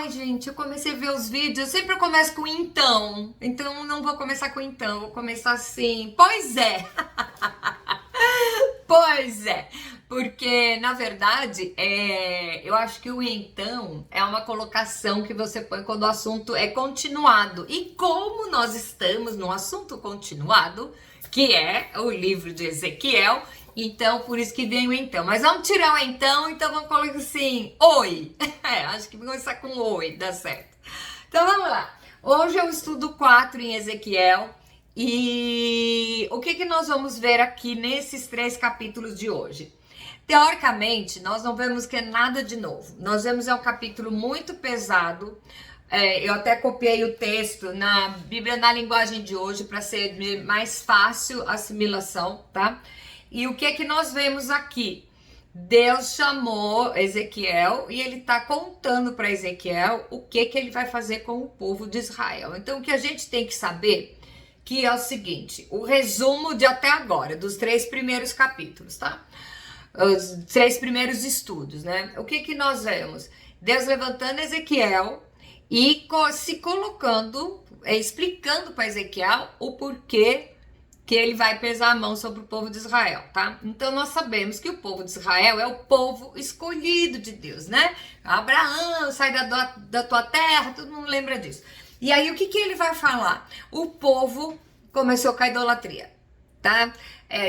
Ai, gente, eu comecei a ver os vídeos, eu sempre começo com então não vou começar com então, vou começar assim, pois é. Pois é, porque na verdade eu acho que o então é uma colocação que você põe quando o assunto é continuado. E como nós estamos no assunto continuado, que é o livro de Ezequiel, então por isso que vem o então. Mas vamos tirar o então vamos colocar assim, oi. Acho que vou começar com oi, dá certo. Então vamos lá. Hoje eu estudo 4 em Ezequiel. E o que nós vamos ver aqui nesses 3 capítulos de hoje? Teoricamente, nós não vemos que é nada de novo. Nós vemos um capítulo muito pesado. Eu até copiei o texto na Bíblia na linguagem de hoje para ser mais fácil a assimilação, tá? E o que nós vemos aqui? Deus chamou Ezequiel e ele está contando para Ezequiel o que ele vai fazer com o povo de Israel. Então, o que a gente tem que saber que é o seguinte, o resumo de até agora, dos 3 primeiros capítulos, tá? Os 3 primeiros estudos, né? O que nós vemos? Deus levantando Ezequiel e se colocando, explicando para Ezequiel o porquê que ele vai pesar a mão sobre o povo de Israel, tá? Então nós sabemos que o povo de Israel é o povo escolhido de Deus, né? Abraão, sai da tua terra, todo mundo lembra disso. E aí o que ele vai falar? O povo começou com a idolatria, tá?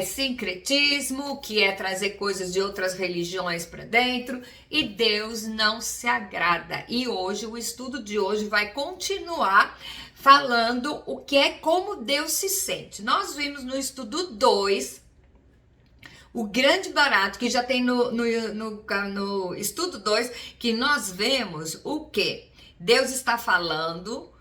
Sincretismo, que é trazer coisas de outras religiões para dentro, e Deus não se agrada. E hoje, o estudo de hoje vai continuar falando o que é como Deus se sente. Nós vimos no estudo 2, o grande barato, que já tem no estudo 2, que nós vemos o que? Deus está falando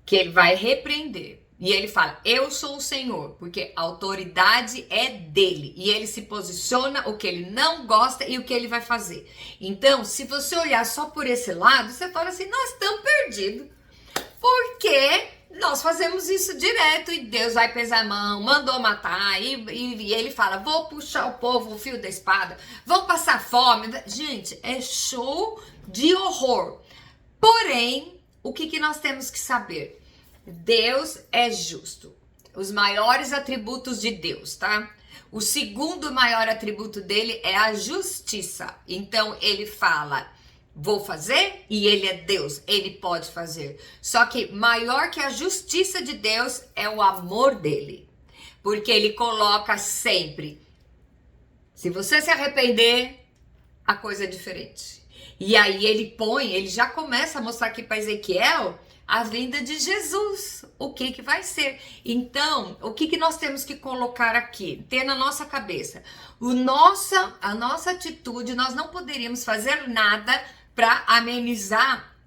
que ele vai repreender. E ele fala, eu sou o Senhor, porque a autoridade é dele. E ele se posiciona o que ele não gosta e o que ele vai fazer. Então, se você olhar só por esse lado, você fala assim, nós estamos perdidos. Porque nós fazemos isso direto e Deus vai pesar a mão, mandou matar. E ele fala, vou puxar o povo, o fio da espada, vou passar fome. Gente, é show de horror. Porém, o que nós temos que saber? Deus é justo. Os maiores atributos de Deus, tá? O segundo maior atributo dele é a justiça. Então, ele fala, vou fazer, e ele é Deus, ele pode fazer. Só que maior que a justiça de Deus é o amor dele. Porque ele coloca sempre, se você se arrepender, a coisa é diferente. E aí ele já começa a mostrar aqui para Ezequiel a vinda de Jesus, o que vai ser. Então, o que nós temos que colocar aqui, ter na nossa cabeça? A nossa atitude, nós não poderíamos fazer nada para amenizar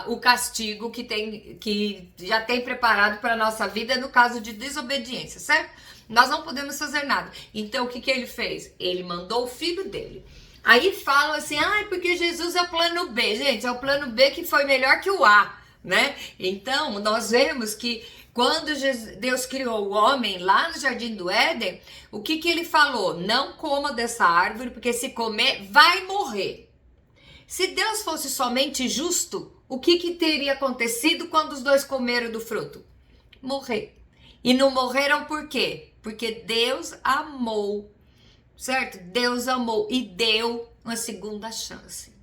o castigo que já tem preparado para a nossa vida no caso de desobediência, certo? Nós não podemos fazer nada. Então, o que ele fez? Ele mandou o filho dele. Aí falam assim, porque Jesus é o plano B. Gente, é o plano B que foi melhor que o A, né? Então, nós vemos que quando Deus criou o homem lá no Jardim do Éden, o que ele falou? Não coma dessa árvore, porque se comer, vai morrer. Se Deus fosse somente justo, o que teria acontecido quando os dois comeram do fruto? Morrer. E não morreram por quê? Porque Deus amou, certo? Deus amou e deu uma segunda chance.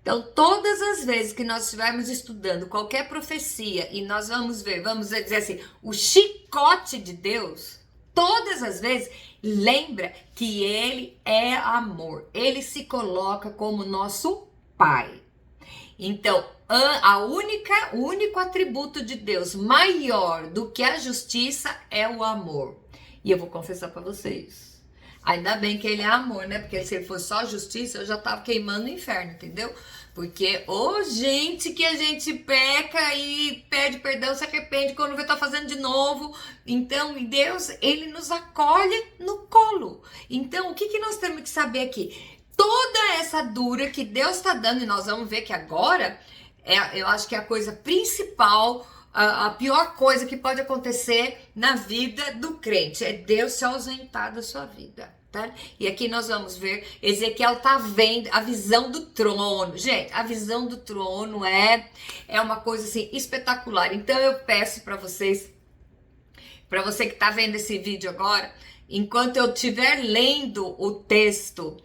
Então, todas as vezes que nós estivermos estudando qualquer profecia e nós vamos dizer assim, o chicote de Deus, todas as vezes, lembra que ele é amor. Ele se coloca como nosso pai. Então, o único atributo de Deus maior do que a justiça é o amor. E eu vou confessar para vocês. Ainda bem que ele é amor, né? Porque se ele fosse só justiça, eu já tava queimando no inferno, entendeu? Porque, gente, que a gente peca e pede perdão, se arrepende quando vê tá fazendo de novo. Então, Deus, ele nos acolhe no colo. Então, o que nós temos que saber aqui? Toda essa dura que Deus está dando, e nós vamos ver que agora, eu acho que é a coisa principal, a pior coisa que pode acontecer na vida do crente, é Deus se ausentar da sua vida. Tá? E aqui nós vamos ver, Ezequiel tá vendo a visão do trono. Gente, a visão do trono é uma coisa assim espetacular. Então eu peço para vocês, para você que tá vendo esse vídeo agora, enquanto eu estiver lendo o texto,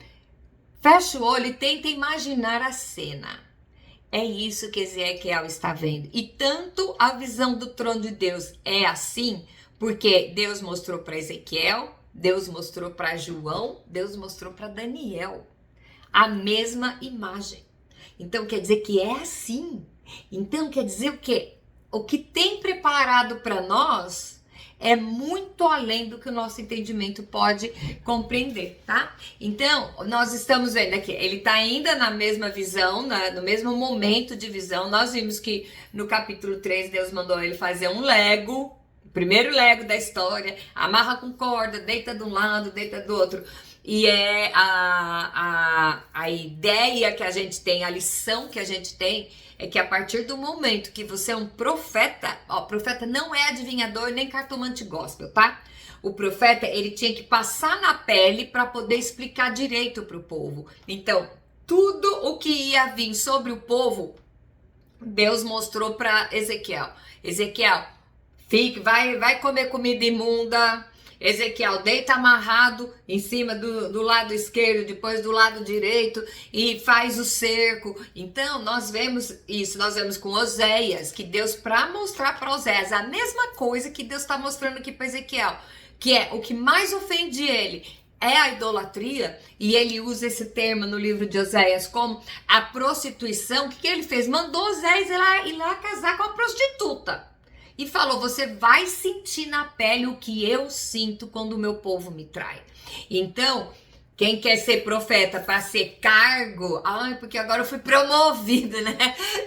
fecha o olho e tenta imaginar a cena. É isso que Ezequiel está vendo. E tanto a visão do trono de Deus é assim, porque Deus mostrou para Ezequiel, Deus mostrou para João, Deus mostrou para Daniel a mesma imagem. Então quer dizer que é assim. Então quer dizer o quê? O que tem preparado para nós é muito além do que o nosso entendimento pode compreender, tá? Então, nós estamos vendo aqui, ele tá ainda na mesma visão, no mesmo momento de visão. Nós vimos que no capítulo 3, Deus mandou ele fazer um Lego, o primeiro Lego da história, amarra com corda, deita de um lado, deita do outro. E é a ideia que a gente tem, a lição que a gente tem, é que a partir do momento que você é um profeta, ó, profeta não é adivinhador nem cartomante gospel, tá? O profeta, ele tinha que passar na pele para poder explicar direito para o povo. Então, tudo o que ia vir sobre o povo, Deus mostrou para Ezequiel. Ezequiel, vai comer comida imunda. Ezequiel, deita amarrado em cima do lado esquerdo, depois do lado direito e faz o cerco. Então, nós vemos isso, nós vemos com Oséias, que Deus, para mostrar para Oséias a mesma coisa que Deus está mostrando aqui para Ezequiel, que é o que mais ofende ele, é a idolatria, e ele usa esse termo no livro de Oséias como a prostituição. O que ele fez? Mandou Oséias ir lá casar com a prostituta. E falou, você vai sentir na pele o que eu sinto quando o meu povo me trai. Então, quem quer ser profeta para ser cargo, porque agora eu fui promovido, né?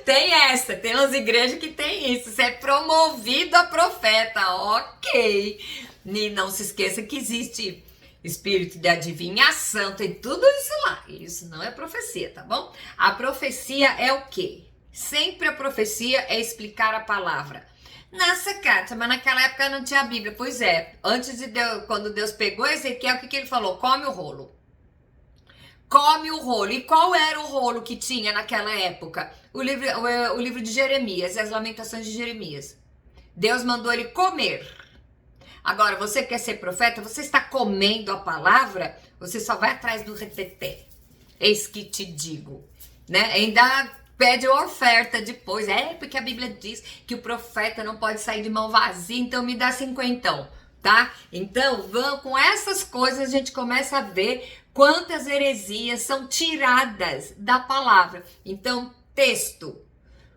Tem umas igrejas que tem isso, você é promovido a profeta, ok. E não se esqueça que existe espírito de adivinhação, tem tudo isso lá. Isso não é profecia, tá bom? A profecia é o quê? Sempre a profecia é explicar a palavra. Nossa, Kátia, mas naquela época não tinha a Bíblia. Pois é, antes de Deus, quando Deus pegou Ezequiel, o que ele falou? Come o rolo. Come o rolo. E qual era o rolo que tinha naquela época? O livro de Jeremias, as Lamentações de Jeremias. Deus mandou ele comer. Agora, você quer ser profeta? Você está comendo a palavra? Você só vai atrás do reteté. Eis que te digo. Né? Ainda pede oferta depois. Porque a Bíblia diz que o profeta não pode sair de mão vazia, então me dá 50, tá? Então, com essas coisas a gente começa a ver quantas heresias são tiradas da palavra. Então, texto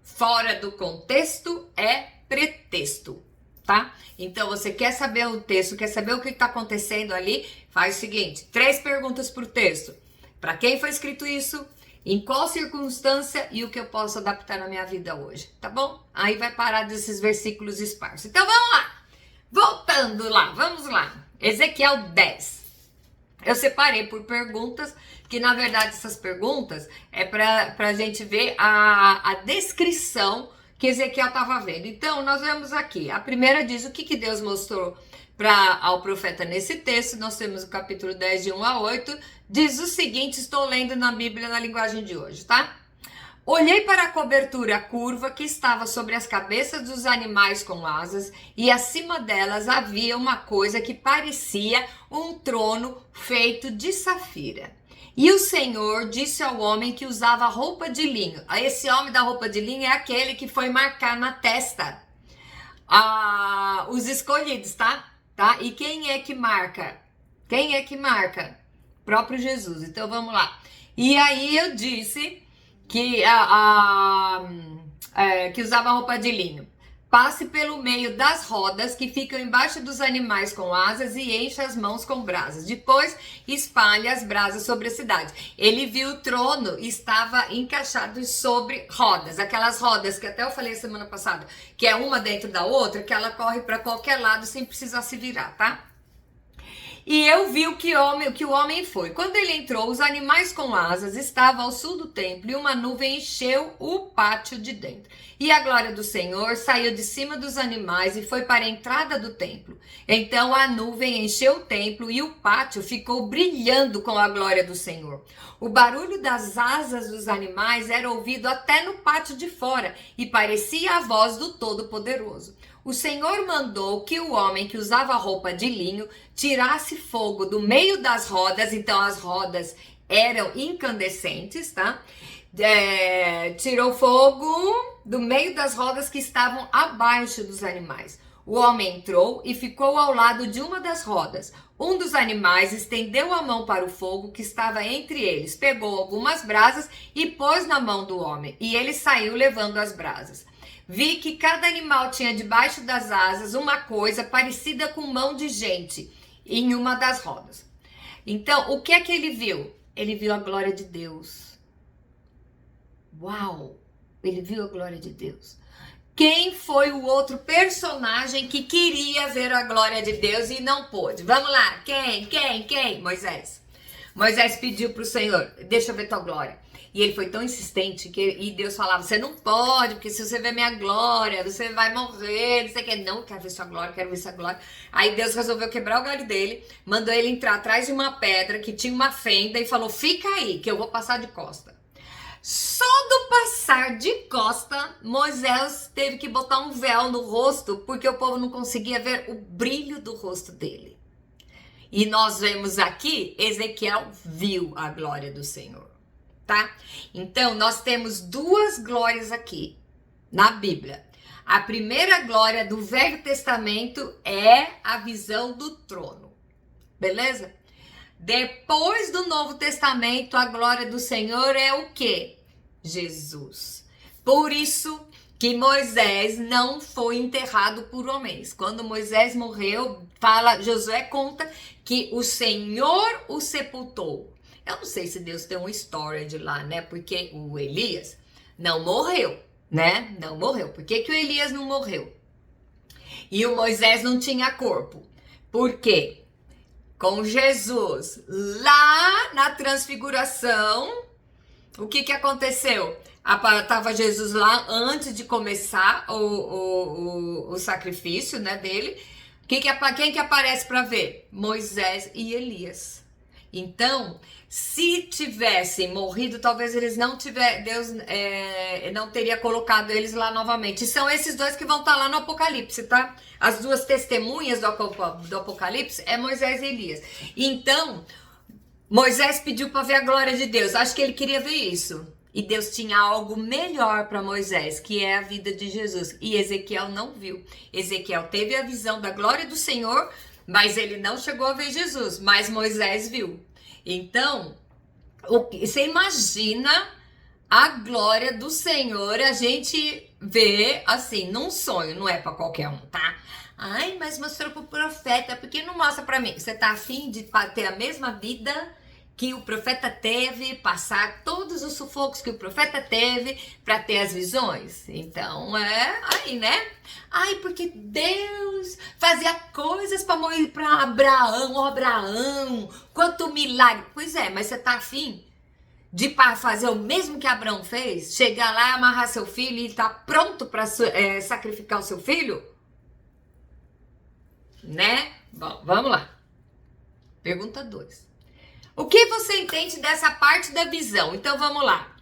fora do contexto é pretexto, tá? Então, você quer saber o texto, quer saber o que está acontecendo ali, faz o seguinte, 3 perguntas por texto. Para quem foi escrito isso? Em qual circunstância e o que eu posso adaptar na minha vida hoje, tá bom? Aí vai parar desses versículos esparsos. Então vamos lá, voltando lá, vamos lá. Ezequiel 10. Eu separei por perguntas, que na verdade essas perguntas é pra gente ver a descrição que Ezequiel estava vendo. Então nós vemos aqui, a primeira diz o que Deus mostrou ao profeta nesse texto. Nós temos o capítulo 10 de 1 a 8, diz o seguinte, estou lendo na Bíblia na linguagem de hoje, tá? Olhei para a cobertura curva que estava sobre as cabeças dos animais com asas e acima delas havia uma coisa que parecia um trono feito de safira. E o Senhor disse ao homem que usava roupa de linho. Esse homem da roupa de linho é aquele que foi marcar na testa os escolhidos, tá? E quem é que marca? Quem é que marca? Próprio Jesus. Então vamos lá. E aí eu disse que que usava roupa de linho. Passe pelo meio das rodas que ficam embaixo dos animais com asas e encha as mãos com brasas. Depois espalhe as brasas sobre a cidade. Ele viu o trono e estava encaixado sobre rodas. Aquelas rodas que até eu falei semana passada, que é uma dentro da outra, que ela corre para qualquer lado sem precisar se virar, tá? E eu vi o homem foi. Quando ele entrou, os animais com asas estavam ao sul do templo e uma nuvem encheu o pátio de dentro. E a glória do Senhor saiu de cima dos animais e foi para a entrada do templo. Então a nuvem encheu o templo e o pátio ficou brilhando com a glória do Senhor. O barulho das asas dos animais era ouvido até no pátio de fora e parecia a voz do Todo-Poderoso. O Senhor mandou que o homem que usava roupa de linho tirasse fogo do meio das rodas, então as rodas eram incandescentes, tá? Tirou fogo do meio das rodas que estavam abaixo dos animais. O homem entrou e ficou ao lado de uma das rodas. Um dos animais estendeu a mão para o fogo que estava entre eles, pegou algumas brasas e pôs na mão do homem, e ele saiu levando as brasas. Vi que cada animal tinha debaixo das asas uma coisa parecida com mão de gente em uma das rodas. Então, o que é que ele viu? Ele viu a glória de Deus. Uau! Ele viu a glória de Deus. Quem foi o outro personagem que queria ver a glória de Deus e não pôde? Vamos lá. Quem? Moisés. Moisés pediu para o Senhor, deixa eu ver tua glória. E ele foi tão insistente e Deus falava, você não pode, porque se você ver minha glória, você vai morrer, não sei o que. Não, quero ver sua glória, quero ver sua glória. Aí Deus resolveu quebrar o galho dele, mandou ele entrar atrás de uma pedra que tinha uma fenda e falou, fica aí, que eu vou passar de costa. Só do passar de costa, Moisés teve que botar um véu no rosto, porque o povo não conseguia ver o brilho do rosto dele. E nós vemos aqui, Ezequiel viu a glória do Senhor. Tá? Então, nós temos duas glórias aqui na Bíblia. A primeira glória do Velho Testamento é a visão do trono. Beleza? Depois do Novo Testamento, a glória do Senhor é o quê? Jesus. Por isso que Moisés não foi enterrado por homens. Quando Moisés morreu, Josué conta que o Senhor o sepultou. Eu não sei se Deus tem uma história de lá, né? Porque o Elias não morreu, né? Não morreu. Por que o Elias não morreu? E o Moisés não tinha corpo. Por quê? Com Jesus lá na transfiguração, o que aconteceu? Tava Jesus lá antes de começar o sacrifício, né, dele. Quem que aparece para ver? Moisés e Elias. Então, se tivessem morrido, talvez eles não tivessem, Deus não teria colocado eles lá novamente. E são esses dois que vão estar lá no Apocalipse, tá? As duas testemunhas do Apocalipse é Moisés e Elias. Então, Moisés pediu para ver a glória de Deus. Acho que ele queria ver isso. E Deus tinha algo melhor para Moisés, que é a vida de Jesus. E Ezequiel não viu. Ezequiel teve a visão da glória do Senhor, mas ele não chegou a ver Jesus, mas Moisés viu. Então, você imagina a glória do Senhor, a gente vê assim, num sonho, não é para qualquer um, tá? Ai, mas mostrou pro profeta, por que não mostra para mim? Você tá afim de ter a mesma vida que o profeta teve, passar todos os sufocos que o profeta teve para ter as visões? Então, aí, né? Ai, porque Deus fazia coisas para Abraão, Abraão, quanto milagre. Pois é, mas você tá afim de fazer o mesmo que Abraão fez? Chegar lá, amarrar seu filho e tá pronto para sacrificar o seu filho? Né? Bom, vamos lá. Pergunta 2. O que você entende dessa parte da visão? Então vamos lá.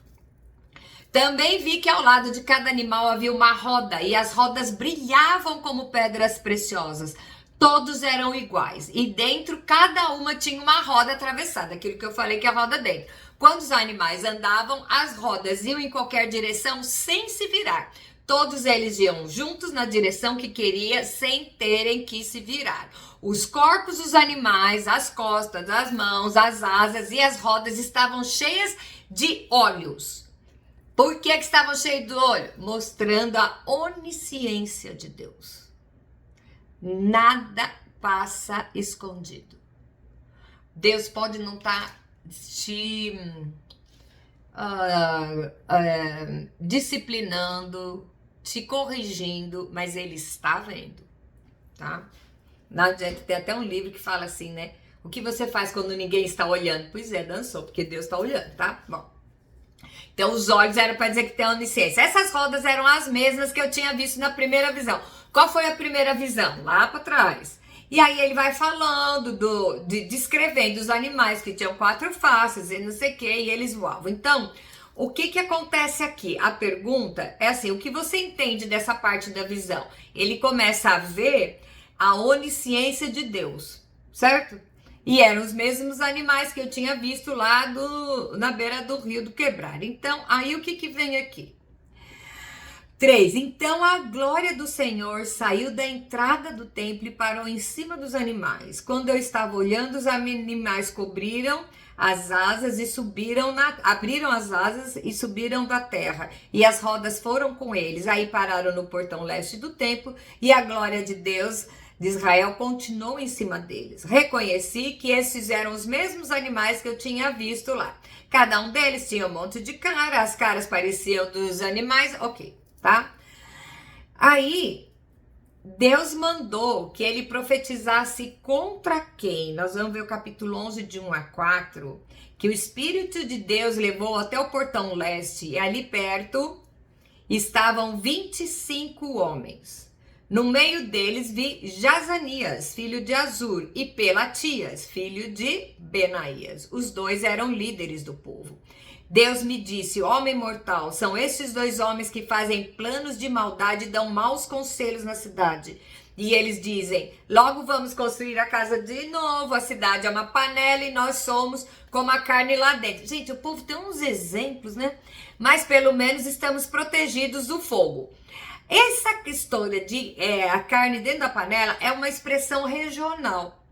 Também vi que ao lado de cada animal havia uma roda e as rodas brilhavam como pedras preciosas. Todos eram iguais e dentro cada uma tinha uma roda atravessada, aquilo que eu falei que é a roda dentro. Quando os animais andavam, as rodas iam em qualquer direção sem se virar. Todos eles iam juntos na direção que queria, sem terem que se virar. Os corpos dos animais, as costas, as mãos, as asas e as rodas estavam cheias de olhos. Por que estavam cheios de olho? Mostrando a onisciência de Deus. Nada passa escondido. Deus pode não estar te disciplinando, te corrigindo, mas ele está vendo, tá? Tem até um livro que fala assim, né? O que você faz quando ninguém está olhando? Pois é, dançou, porque Deus está olhando, tá? Bom. Então, os olhos eram para dizer que tem onisciência. Essas rodas eram as mesmas que eu tinha visto na primeira visão. Qual foi a primeira visão? Lá para trás. E aí ele vai falando, descrevendo os animais que tinham 4 faces e não sei o que, e eles voavam. Então, o que acontece aqui? A pergunta é assim, o que você entende dessa parte da visão? Ele começa a ver a onisciência de Deus, certo? E eram os mesmos animais que eu tinha visto lá na beira do rio do Quebrar. Então, aí o que vem aqui? 3. Então a glória do Senhor saiu da entrada do templo e parou em cima dos animais. Quando eu estava olhando, os animais cobriram as asas e abriram as asas e subiram da terra. E as rodas foram com eles. Aí pararam no portão leste do templo e a glória de Deus de Israel continuou em cima deles. Reconheci que esses eram os mesmos animais que eu tinha visto lá. Cada um deles tinha um monte de cara, as caras pareciam dos animais, ok, tá? Aí, Deus mandou que ele profetizasse contra quem? Nós vamos ver o capítulo 11, de 1 a 4, que o Espírito de Deus levou até o portão leste, e ali perto estavam 25 homens. No meio deles vi Jazanias, filho de Azur, e Pelatias, filho de Benaías. Os dois eram líderes do povo. Deus me disse, homem mortal, são estes 2 homens que fazem planos de maldade e dão maus conselhos na cidade. E eles dizem, logo vamos construir a casa de novo, a cidade é uma panela e nós somos como a carne lá dentro. Gente, o povo tem uns exemplos, né? Mas pelo menos estamos protegidos do fogo. Essa história de a carne dentro da panela é uma expressão regional.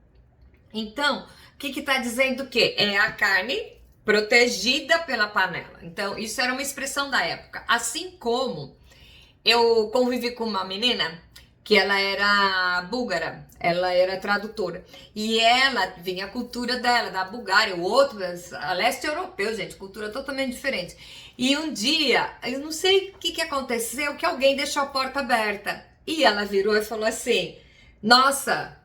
Então, o que está dizendo o quê? É a carne protegida pela panela. Então, isso era uma expressão da época. Assim como eu convivi com uma menina que ela era búlgara, ela era tradutora. E ela vinha a cultura dela, da Bulgária, o outro, a leste europeu, gente, cultura totalmente diferente. E um dia, eu não sei o que aconteceu, que alguém deixou a porta aberta. E ela virou e falou assim, nossa,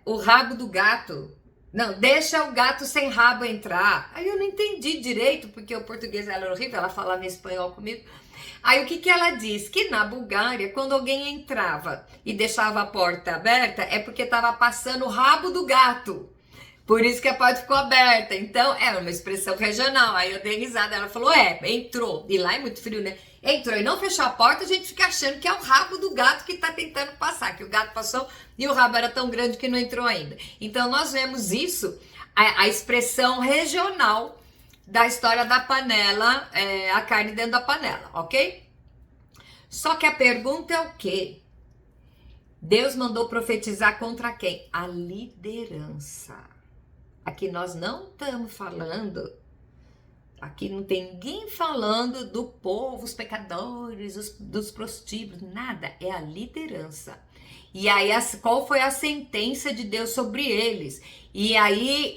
o rabo do gato... Não, deixa o gato sem rabo entrar. Aí eu não entendi direito, porque o português era horrível, ela falava em espanhol comigo. Aí o que ela diz? Que na Bulgária, quando alguém entrava e deixava a porta aberta, é porque estava passando o rabo do gato. Por isso que a porta ficou aberta. Então, é uma expressão regional. Aí eu dei risada, ela falou, entrou. E lá é muito frio, né? Entrou e não fechou a porta, a gente fica achando que é o rabo do gato que tá tentando passar. Que o gato passou e o rabo era tão grande que não entrou ainda. Então, nós vemos isso, a expressão regional da história da panela, a carne dentro da panela, ok? Só que a pergunta é o quê? Deus mandou profetizar contra quem? A liderança. Aqui nós não estamos falando, aqui não tem ninguém falando do povo, os pecadores, dos prostíbulos, nada, é a liderança. E aí, qual foi a sentença de Deus sobre eles? E aí,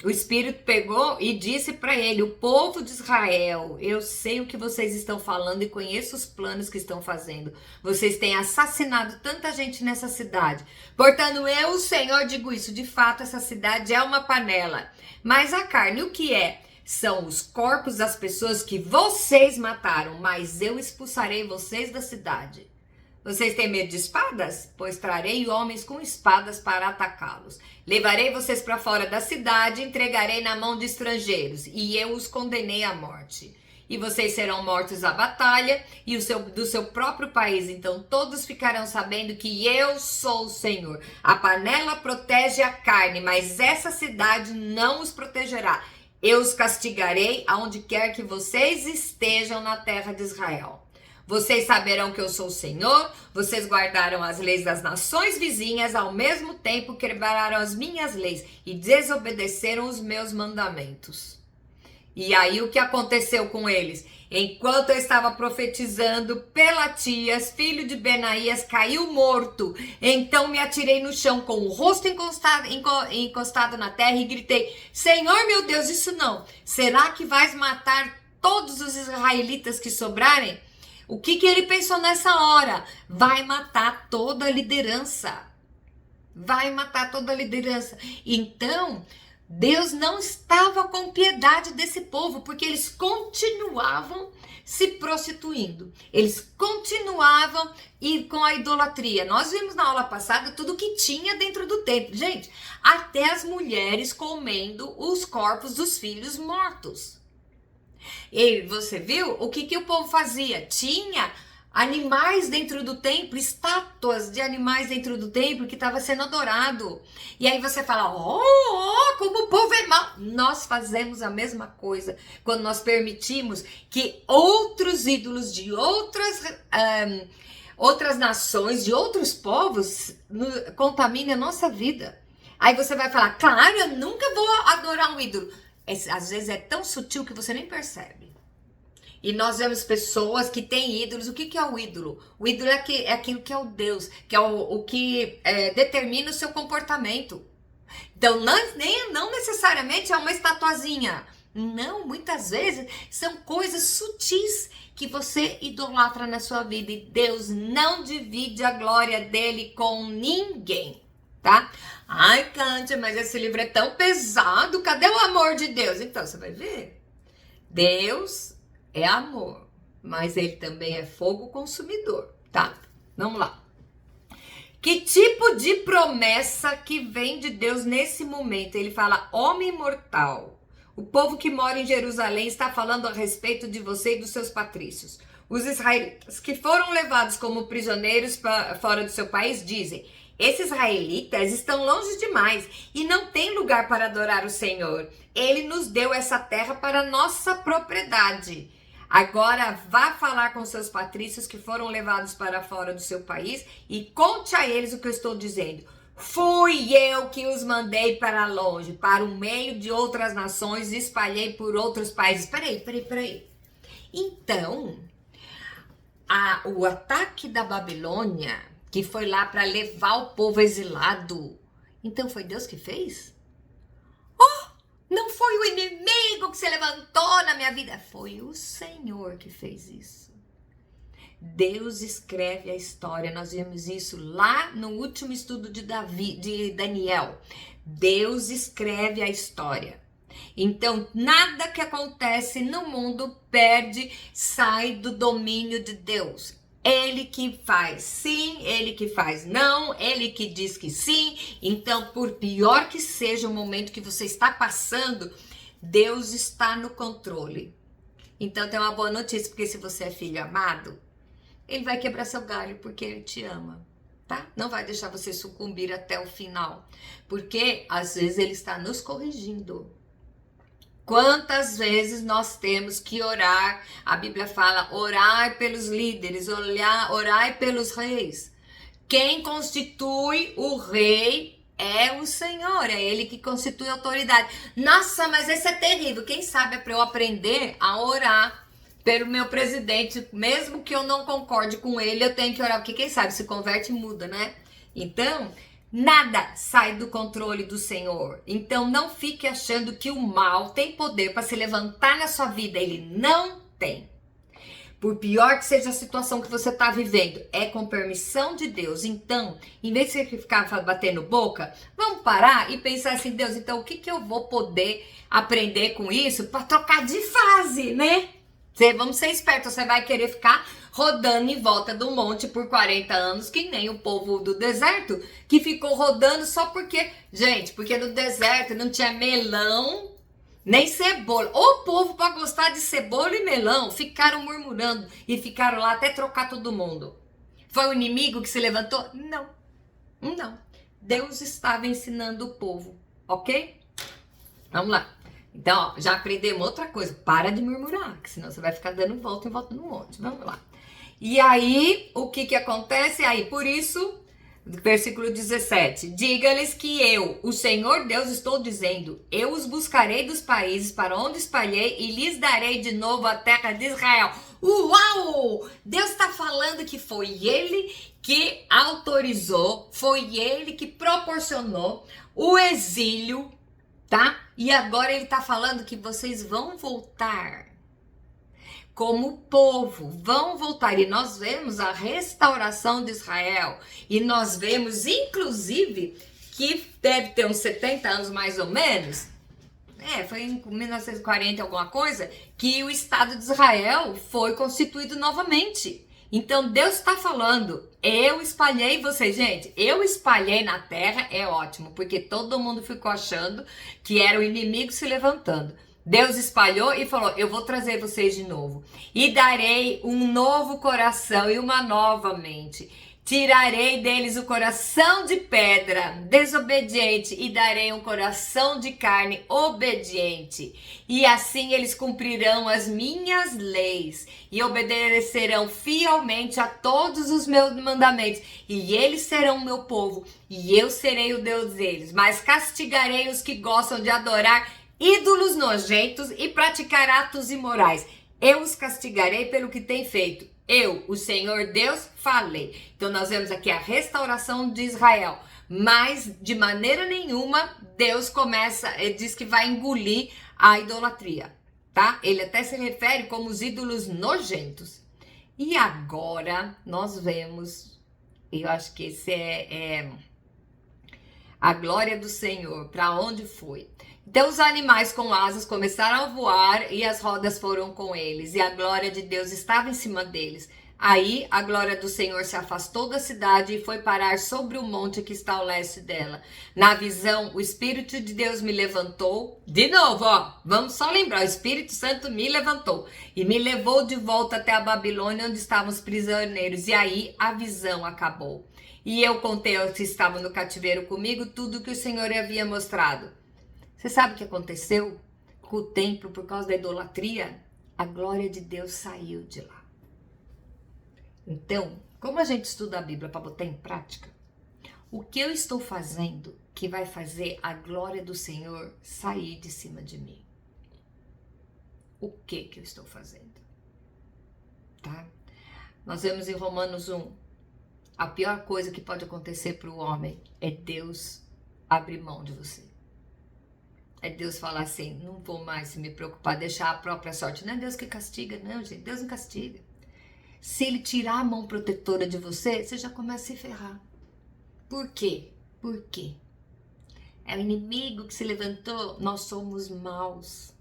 o Espírito pegou e disse para ele, o povo de Israel, eu sei o que vocês estão falando e conheço os planos que estão fazendo. Vocês têm assassinado tanta gente nessa cidade. Portanto, eu, o Senhor, digo isso. De fato, essa cidade é uma panela. Mas a carne, o que é? São os corpos das pessoas que vocês mataram, mas eu expulsarei vocês da cidade. Vocês têm medo de espadas? Pois trarei homens com espadas para atacá-los. Levarei vocês para fora da cidade, entregarei na mão de estrangeiros, e eu os condenei à morte. E vocês serão mortos à batalha e do seu próprio país. Então todos ficarão sabendo que eu sou o Senhor. A panela protege a carne, mas essa cidade não os protegerá. Eu os castigarei aonde quer que vocês estejam na terra de Israel. Vocês saberão que eu sou o Senhor, vocês guardaram as leis das nações vizinhas, ao mesmo tempo quebraram as minhas leis e desobedeceram os meus mandamentos. E aí o que aconteceu com eles? Enquanto eu estava profetizando, Pelatias, filho de Benaías, caiu morto. Então me atirei no chão com o rosto encostado na terra e gritei, Senhor meu Deus, isso não. Será que vais matar todos os israelitas que sobrarem? O que ele pensou nessa hora? Vai matar toda a liderança. vai matar toda a liderança. Então, Deus não estava com piedade desse povo, porque eles continuavam se prostituindo. Eles continuavam com a idolatria. Nós vimos na aula passada tudo que tinha dentro do templo. Gente, até as mulheres comendo os corpos dos filhos mortos. E você viu o que o povo fazia? Tinha animais dentro do templo, estátuas de animais dentro do templo que estava sendo adorado. E aí você fala, como o povo é mau. Nós fazemos a mesma coisa quando nós permitimos que outros ídolos de outras nações, de outros povos, contaminem a nossa vida. Aí você vai falar, claro, eu nunca vou adorar um ídolo. Às vezes é tão sutil que você nem percebe. E nós vemos pessoas que têm ídolos. O que é o ídolo? O ídolo é aquilo que é o Deus, que é o que determina o seu comportamento. Então, não necessariamente é uma estatuazinha. Não, muitas vezes são coisas sutis que você idolatra na sua vida. E Deus não divide a glória dele com ninguém, tá? Ai, Cântia, mas esse livro é tão pesado. Cadê o amor de Deus? Então, você vai ver. Deus é amor, mas ele também é fogo consumidor, tá? Vamos lá. Que tipo de promessa que vem de Deus nesse momento? Ele fala, homem mortal, o povo que mora em Jerusalém está falando a respeito de você e dos seus patrícios. Os israelitas que foram levados como prisioneiros fora do seu país dizem, esses israelitas estão longe demais e não tem lugar para adorar o Senhor. Ele nos deu essa terra para nossa propriedade. Agora vá falar com seus patrícios que foram levados para fora do seu país e conte a eles o que eu estou dizendo. Fui eu que os mandei para longe, para o meio de outras nações e espalhei por outros países. Peraí. Então, o ataque da Babilônia, que foi lá para levar o povo exilado, então foi Deus que fez? Não foi o inimigo que se levantou na minha vida. Foi o Senhor que fez isso. Deus escreve a história. Nós vimos isso lá no último estudo de Daniel. Deus escreve a história. Então, nada que acontece no mundo sai do domínio de Deus. Ele que faz sim, ele que faz não, ele que diz que sim. Então, por pior que seja o momento que você está passando, Deus está no controle. Então, tem uma boa notícia, porque se você é filho amado, ele vai quebrar seu galho porque ele te ama, tá? Não vai deixar você sucumbir até o final, porque às vezes ele está nos corrigindo. Quantas vezes nós temos que orar? A Bíblia fala, orar pelos líderes, orar pelos reis. Quem constitui o rei é o Senhor, é ele que constitui a autoridade. Nossa, mas esse é terrível. Quem sabe é para eu aprender a orar pelo meu presidente, mesmo que eu não concorde com ele, eu tenho que orar, porque quem sabe se converte e muda, né? Então, nada sai do controle do Senhor. Então não fique achando que o mal tem poder para se levantar na sua vida. Ele não tem. Por pior que seja a situação que você está vivendo, é com permissão de Deus. Então, em vez de você ficar batendo boca, vamos parar e pensar assim, Deus, então o que eu vou poder aprender com isso para trocar de fase, né? Vamos ser espertos, você vai querer ficar rodando em volta do monte por 40 anos, que nem o povo do deserto, que ficou rodando só porque... Gente, porque no deserto não tinha melão, nem cebola. O povo, para gostar de cebola e melão, ficaram murmurando e ficaram lá até trocar todo mundo. Foi o inimigo que se levantou? Não. Deus estava ensinando o povo, ok? Vamos lá. Então, ó, já aprendemos outra coisa. Para de murmurar, que senão você vai ficar dando volta em volta no monte. Vamos lá. E aí, o que acontece? Aí, por isso, versículo 17. Diga-lhes que eu, o Senhor Deus, estou dizendo, eu os buscarei dos países para onde espalhei e lhes darei de novo a terra de Israel. Uau! Deus está falando que foi ele que autorizou, foi ele que proporcionou o exílio, tá? E agora ele tá falando que vocês vão voltar. como povo, vão voltar. E nós vemos a restauração de Israel. E nós vemos, inclusive, que deve ter uns 70 anos mais ou menos. Foi em 1940 alguma coisa, que o Estado de Israel foi constituído novamente. Então Deus está falando, eu espalhei vocês, gente, eu espalhei na terra, é ótimo, porque todo mundo ficou achando que era o inimigo se levantando. Deus espalhou e falou, eu vou trazer vocês de novo. E darei um novo coração e uma nova mente. Tirarei deles o coração de pedra, desobediente, e darei um coração de carne, obediente. E assim eles cumprirão as minhas leis e obedecerão fielmente a todos os meus mandamentos. E eles serão meu povo, e eu serei o Deus deles. Mas castigarei os que gostam de adorar ídolos nojentos e praticar atos imorais. Eu os castigarei pelo que têm feito. Eu, o Senhor Deus, falei. Então nós vemos aqui a restauração de Israel. Mas de maneira nenhuma Deus diz que vai engolir a idolatria, tá? Ele até se refere como os ídolos nojentos. E agora nós vemos, eu acho que esse é a glória do Senhor, para onde foi? Então os animais com asas começaram a voar e as rodas foram com eles, e a glória de Deus estava em cima deles. Aí a glória do Senhor se afastou da cidade e foi parar sobre o monte que está ao leste dela. Na visão, o Espírito de Deus me levantou. De novo, vamos só lembrar, o Espírito Santo me levantou e me levou de volta até a Babilônia, onde estavam os prisioneiros. E aí a visão acabou. E eu contei aos que estavam no cativeiro comigo tudo que o Senhor havia mostrado. Você sabe o que aconteceu com o templo por causa da idolatria? A glória de Deus saiu de lá. Então, como a gente estuda a Bíblia para botar em prática, o que eu estou fazendo que vai fazer a glória do Senhor sair de cima de mim? O que eu estou fazendo? Tá? Nós vemos em Romanos 1, a pior coisa que pode acontecer para o homem é Deus abrir mão de você. É Deus falar assim, não vou mais me preocupar, deixar a própria sorte. Não é Deus que castiga, não, gente. Deus não castiga. Se ele tirar a mão protetora de você, você já começa a se ferrar. Por quê? Por quê? É o inimigo que se levantou. Nós somos maus.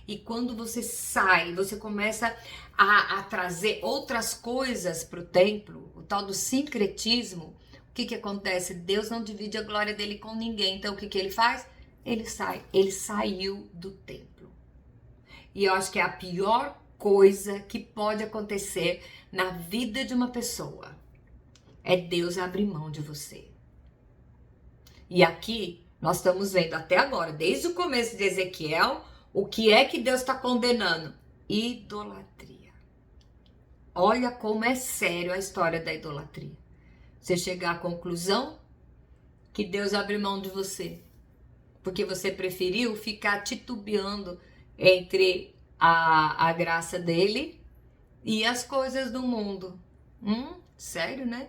E quando você sai, você começa a trazer outras coisas para o templo, o tal do sincretismo, o que acontece? Deus não divide a glória dele com ninguém. Então o que ele faz? Ele saiu do templo. E eu acho que é a pior coisa que pode acontecer na vida de uma pessoa. É Deus abrir mão de você. E aqui nós estamos vendo até agora, desde o começo de Ezequiel, o que é que Deus está condenando? Idolatria. Olha como é sério a história da idolatria. Você chegar à conclusão que Deus abre mão de você. Porque você preferiu ficar titubeando entre a graça dele e as coisas do mundo. Sério, né?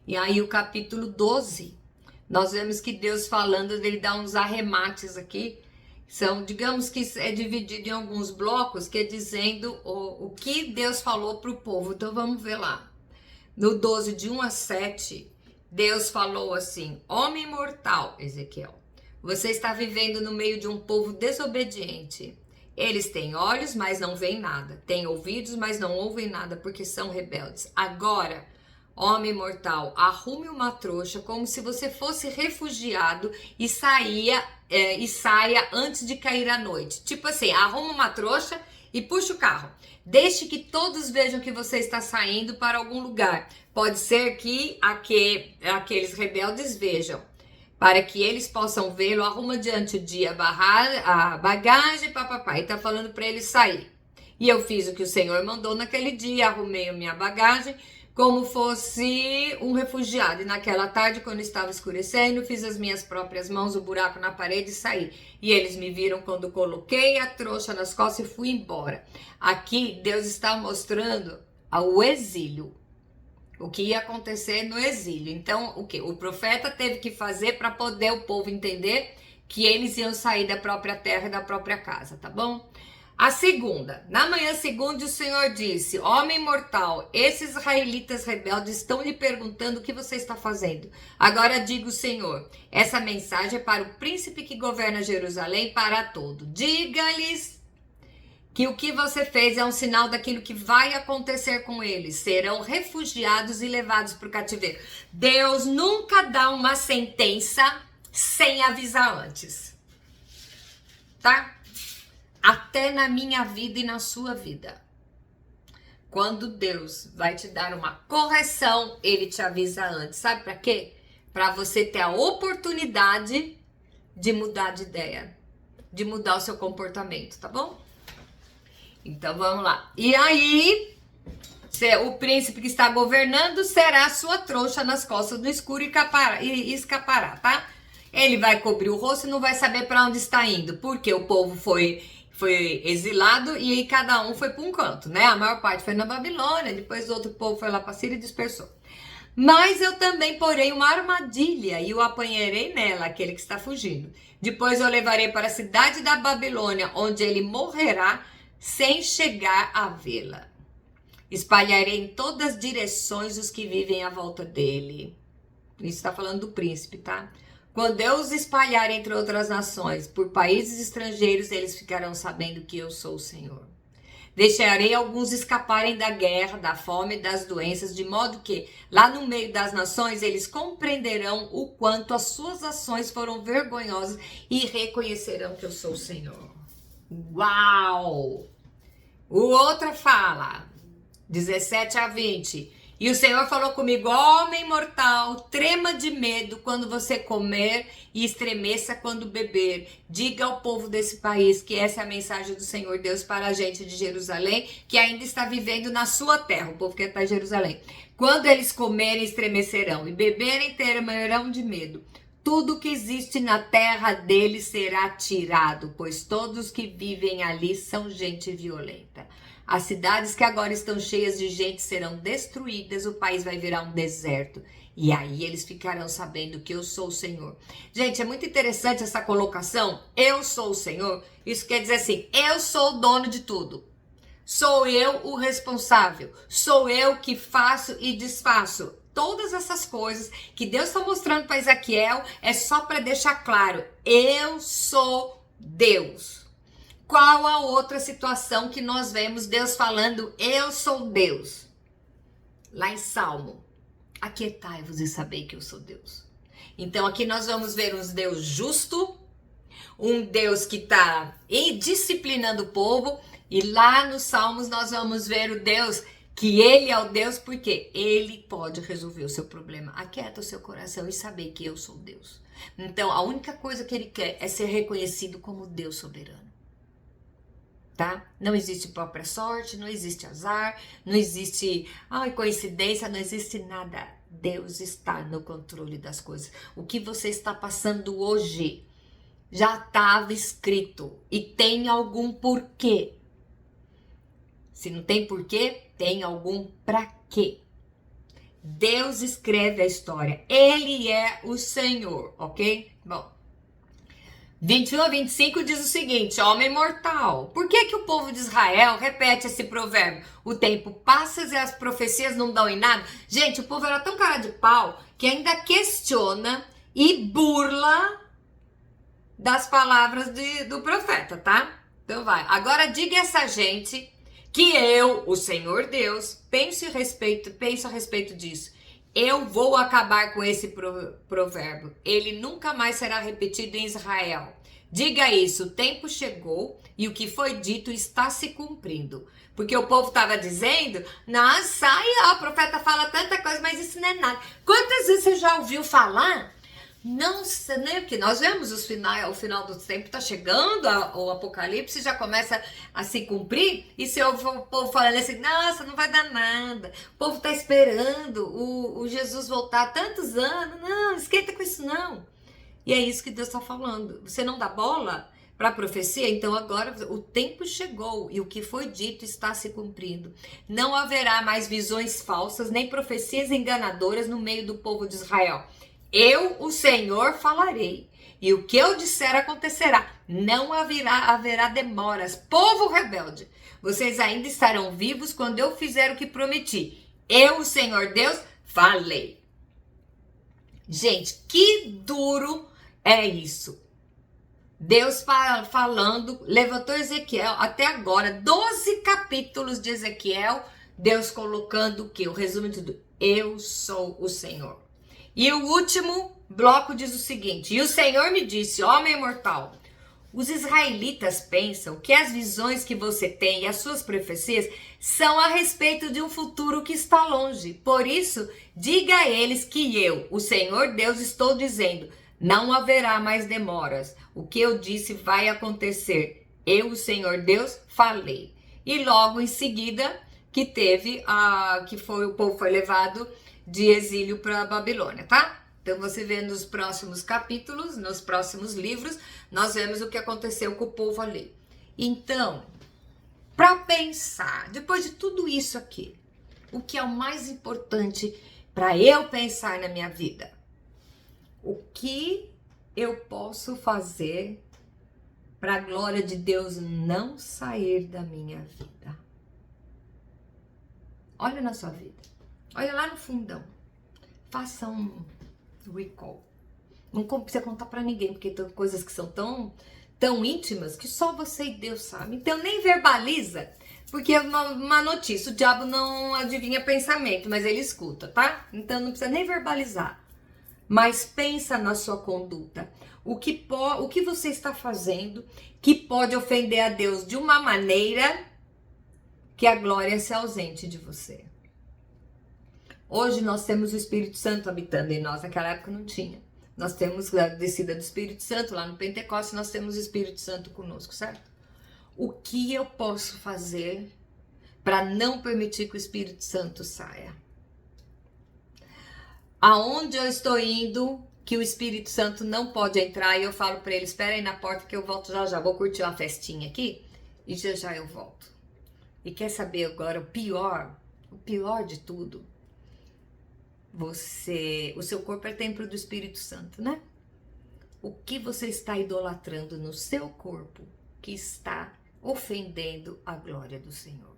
E aí o capítulo 12, nós vemos que Deus falando, ele dá uns arremates aqui. São, digamos que é dividido em alguns blocos, que é dizendo o que Deus falou para o povo. Então vamos ver lá. No 12, de 1 a 7, Deus falou assim, homem mortal, Ezequiel, você está vivendo no meio de um povo desobediente. Eles têm olhos, mas não veem nada. Têm ouvidos, mas não ouvem nada, porque são rebeldes. Agora, homem mortal, arrume uma trouxa como se você fosse refugiado e saia antes de cair a noite. Tipo assim, arruma uma trouxa e puxa o carro. Deixe que todos vejam que você está saindo para algum lugar. Pode ser que aqueles rebeldes vejam. Para que eles possam vê-lo, arruma diante o dia a bagagem, papapá. E tá falando para ele sair. E eu fiz o que o Senhor mandou naquele dia, arrumei a minha bagagem, como fosse um refugiado. E naquela tarde, quando estava escurecendo, fiz as minhas próprias mãos, o buraco na parede e saí. E eles me viram quando coloquei a trouxa nas costas e fui embora. Aqui, Deus está mostrando o exílio. O que ia acontecer no exílio. Então, o que? O profeta teve que fazer para poder o povo entender que eles iam sair da própria terra e da própria casa, tá bom? A segunda, na manhã seguinte o Senhor disse, homem mortal, esses israelitas rebeldes estão lhe perguntando o que você está fazendo. Agora diga o Senhor, essa mensagem é para o príncipe que governa Jerusalém para todo. Diga-lhes que o que você fez é um sinal daquilo que vai acontecer com eles. Serão refugiados e levados para o cativeiro. Deus nunca dá uma sentença sem avisar antes. Tá? Até na minha vida e na sua vida. Quando Deus vai te dar uma correção, Ele te avisa antes. Sabe para quê? Para você ter a oportunidade de mudar de ideia. De mudar o seu comportamento, tá bom? Então vamos lá. E aí, o príncipe que está governando será a sua trouxa nas costas do escuro e escapará, tá? Ele vai cobrir o rosto e não vai saber para onde está indo. Porque o povo foi exilado e aí cada um foi para um canto, né? A maior parte foi na Babilônia, depois o outro povo foi lá para Síria e dispersou. Mas eu também porei uma armadilha e o apanharei nela, aquele que está fugindo. Depois eu levarei para a cidade da Babilônia, onde ele morrerá sem chegar a vê-la. Espalharei em todas as direções os que vivem à volta dele. Isso está falando do príncipe, tá? Quando eu os espalhar entre outras nações, por países estrangeiros, eles ficarão sabendo que eu sou o Senhor. Deixarei alguns escaparem da guerra, da fome e das doenças, de modo que, lá no meio das nações, eles compreenderão o quanto as suas ações foram vergonhosas e reconhecerão que eu sou o Senhor. Uau! O outro fala, 17 a 20... E o Senhor falou comigo, homem mortal, trema de medo quando você comer e estremeça quando beber. Diga ao povo desse país que essa é a mensagem do Senhor Deus para a gente de Jerusalém, que ainda está vivendo na sua terra, o povo que está em Jerusalém. Quando eles comerem, estremecerão e beberem, terão de medo. Tudo que existe na terra deles será tirado, pois todos que vivem ali são gente violenta. As cidades que agora estão cheias de gente serão destruídas, o país vai virar um deserto. E aí eles ficarão sabendo que eu sou o Senhor. Gente, é muito interessante essa colocação. Eu sou o Senhor. Isso quer dizer assim, eu sou o dono de tudo. Sou eu o responsável. Sou eu que faço e desfaço. Todas essas coisas que Deus está mostrando para Ezequiel é só para deixar claro. Eu sou Deus. Qual a outra situação que nós vemos Deus falando, eu sou Deus? Lá em Salmo, aquietai-vos e sabei que eu sou Deus. Então aqui nós vamos ver um Deus justo, um Deus que está disciplinando o povo, e lá nos Salmos nós vamos ver o Deus, que ele é o Deus porque ele pode resolver o seu problema. Aquieta o seu coração e saber que eu sou Deus. Então a única coisa que ele quer é ser reconhecido como Deus soberano. Tá? Não existe própria sorte, não existe azar, não existe coincidência, não existe nada. Deus está no controle das coisas. O que você está passando hoje já estava escrito e tem algum porquê. Se não tem porquê, tem algum pra quê. Deus escreve a história. Ele é o Senhor, ok? Bom. 21 a 25 diz o seguinte, homem mortal, por que o povo de Israel repete esse provérbio? O tempo passa e as profecias não dão em nada? Gente, o povo era tão cara de pau que ainda questiona e burla das palavras do profeta, tá? Então vai, agora diga essa gente que eu, o Senhor Deus, penso a respeito disso. Eu vou acabar com esse provérbio. Ele nunca mais será repetido em Israel. Diga isso, o tempo chegou e o que foi dito está se cumprindo. Porque o povo estava dizendo, nossa, o profeta fala tanta coisa, mas isso não é nada. Quantas vezes você já ouviu falar? Nossa, né? Porque nós vemos o final do tempo está chegando, o apocalipse já começa a se cumprir, e se ouve o povo falando assim, nossa, não vai dar nada, o povo está esperando o Jesus voltar há tantos anos, não esquenta com isso não. E é isso que Deus está falando, você não dá bola para a profecia? Então agora o tempo chegou e o que foi dito está se cumprindo. Não haverá mais visões falsas, nem profecias enganadoras no meio do povo de Israel. Eu, o Senhor, falarei, e o que eu disser acontecerá. Não haverá demoras. Povo rebelde, vocês ainda estarão vivos quando eu fizer o que prometi. Eu, o Senhor Deus, falei. Gente, que duro é isso. Deus falando, levantou Ezequiel, até agora, 12 capítulos de Ezequiel, Deus colocando o quê? O resumo de tudo. Eu sou o Senhor. E o último bloco diz o seguinte: e o Senhor me disse, homem mortal, os israelitas pensam que as visões que você tem e as suas profecias são a respeito de um futuro que está longe. Por isso, diga a eles que eu, o Senhor Deus, estou dizendo, não haverá mais demoras. O que eu disse vai acontecer. Eu, o Senhor Deus, falei. E logo em seguida que teve o povo foi levado de exílio para a Babilônia, tá? Então você vê nos próximos capítulos, nos próximos livros, nós vemos o que aconteceu com o povo ali. Então, para pensar, depois de tudo isso aqui, o que é o mais importante para eu pensar na minha vida? O que eu posso fazer para a glória de Deus não sair da minha vida? Olha na sua vida. Olha lá no fundão. Faça um recall. Não precisa contar para ninguém, porque tem coisas que são tão íntimas que só você e Deus sabem. Então nem verbaliza, porque é uma notícia. O diabo não adivinha pensamento, mas ele escuta, tá? Então não precisa nem verbalizar. Mas pensa na sua conduta. O que você está fazendo que pode ofender a Deus de uma maneira que a glória se ausente de você. Hoje nós temos o Espírito Santo habitando em nós. Naquela época não tinha. Nós temos a descida do Espírito Santo. Lá no Pentecostes nós temos o Espírito Santo conosco, certo? O que eu posso fazer para não permitir que o Espírito Santo saia? Aonde eu estou indo que o Espírito Santo não pode entrar e eu falo para ele, espera aí na porta que eu volto já já. Vou curtir uma festinha aqui e já já eu volto. E quer saber agora o pior de tudo? O seu corpo é templo do Espírito Santo, né? O que você está idolatrando no seu corpo que está ofendendo a glória do Senhor?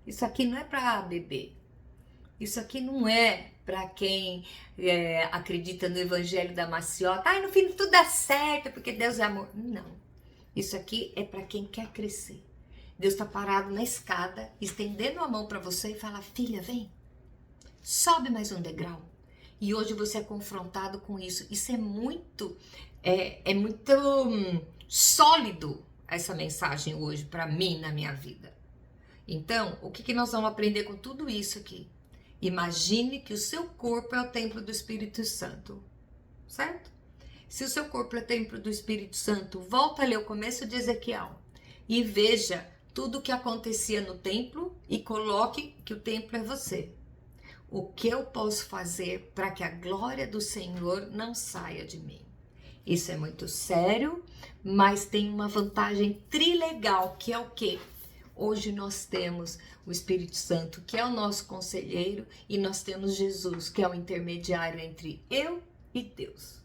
Isso aqui não é para beber. Isso aqui não é para quem acredita no evangelho da maciota. Ai, no fim tudo dá certo porque Deus é amor. Não. Isso aqui é para quem quer crescer. Deus está parado na escada, estendendo a mão para você e fala, filha, vem. Sobe mais um degrau. E hoje você é confrontado com isso. Isso é muito sólido, essa mensagem hoje, para mim, na minha vida. Então, o que nós vamos aprender com tudo isso aqui? Imagine que o seu corpo é o templo do Espírito Santo, certo? Se o seu corpo é o templo do Espírito Santo, volta a ler o começo de Ezequiel e veja tudo o que acontecia no templo e coloque que o templo é você. O que eu posso fazer para que a glória do Senhor não saia de mim? Isso é muito sério, mas tem uma vantagem trilegal, que é o quê? Hoje nós temos o Espírito Santo, que é o nosso conselheiro, e nós temos Jesus, que é o intermediário entre eu e Deus.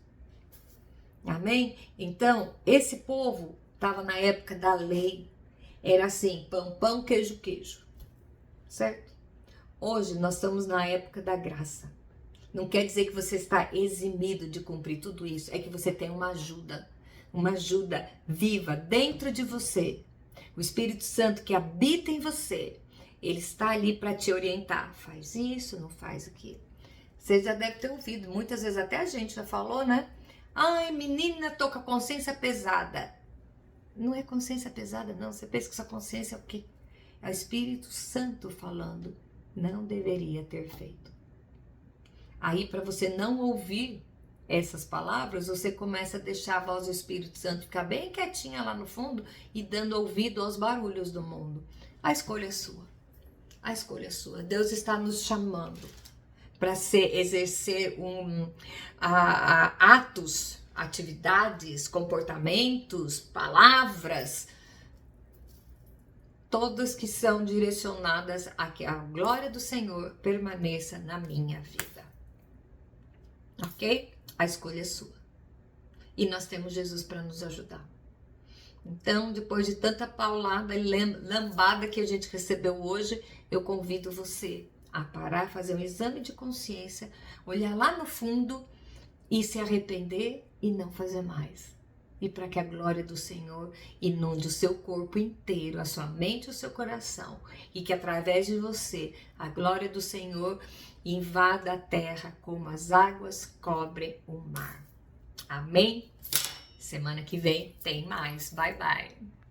Amém? Então, esse povo estava na época da lei. Era assim, pão, pão, queijo, queijo. Certo? Hoje nós estamos na época da graça. Não quer dizer que você está eximido de cumprir tudo isso. É que você tem uma ajuda viva dentro de você. O Espírito Santo que habita em você, ele está ali para te orientar. Faz isso, não faz aquilo. Você já deve ter ouvido, muitas vezes até a gente já falou, né? Ai, menina, tô com a consciência pesada. Não é consciência pesada, não. Você pensa que sua consciência é o quê? É o Espírito Santo falando. Não deveria ter feito. Aí, para você não ouvir essas palavras, você começa a deixar a voz do Espírito Santo ficar bem quietinha lá no fundo e dando ouvido aos barulhos do mundo. A escolha é sua. A escolha é sua. Deus está nos chamando para exercer atos, atividades, comportamentos, palavras, todas que são direcionadas a que a glória do Senhor permaneça na minha vida. Ok? A escolha é sua. e nós temos Jesus para nos ajudar. Então, depois de tanta paulada e lambada que a gente recebeu hoje, eu convido você a parar, fazer um exame de consciência, olhar lá no fundo e se arrepender e não fazer mais. E para que a glória do Senhor inunde o seu corpo inteiro, a sua mente e o seu coração, e que através de você a glória do Senhor invada a terra como as águas cobrem o mar. Amém? Semana que vem tem mais. Bye, bye.